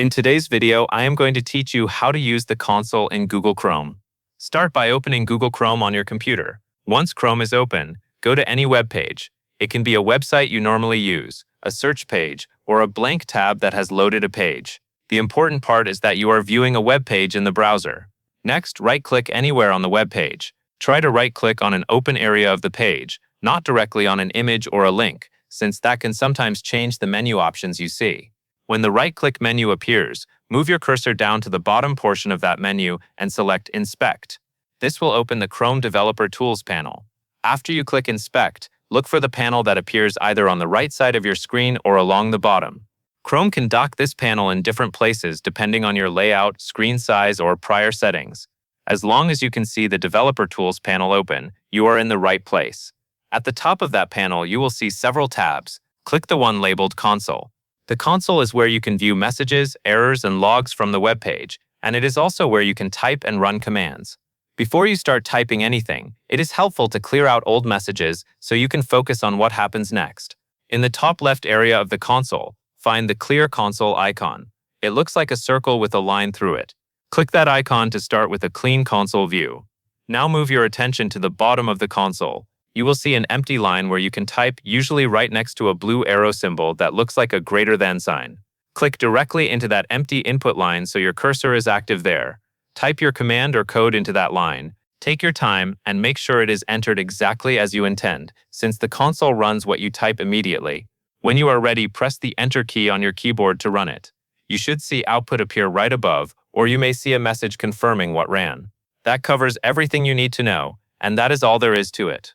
In today's video, I am going to teach you how to use the console in Google Chrome. Start by opening Google Chrome on your computer. Once Chrome is open, go to any web page. It can be a website you normally use, a search page, or a blank tab that has loaded a page. The important part is that you are viewing a web page in the browser. Next, right-click anywhere on the web page. Try to right-click on an open area of the page, not directly on an image or a link, since that can sometimes change the menu options you see. When the right-click menu appears, move your cursor down to the bottom portion of that menu and select Inspect. This will open the Chrome Developer Tools panel. After you click Inspect, look for the panel that appears either on the right side of your screen or along the bottom. Chrome can dock this panel in different places depending on your layout, screen size, or prior settings. As long as you can see the Developer Tools panel open, you are in the right place. At the top of that panel, you will see several tabs. Click the one labeled Console. The console is where you can view messages, errors, and logs from the web page, and it is also where you can type and run commands. Before you start typing anything, it is helpful to clear out old messages so you can focus on what happens next. In the top left area of the console, find the Clear Console icon. It looks like a circle with a line through it. Click that icon to start with a clean console view. Now move your attention to the bottom of the console. You will see an empty line where you can type, usually right next to a blue arrow symbol that looks like a greater than sign. Click directly into that empty input line so your cursor is active there. Type your command or code into that line. Take your time and make sure it is entered exactly as you intend, since the console runs what you type immediately. When you are ready, press the Enter key on your keyboard to run it. You should see output appear right above, or you may see a message confirming what ran. That covers everything you need to know, and that is all there is to it.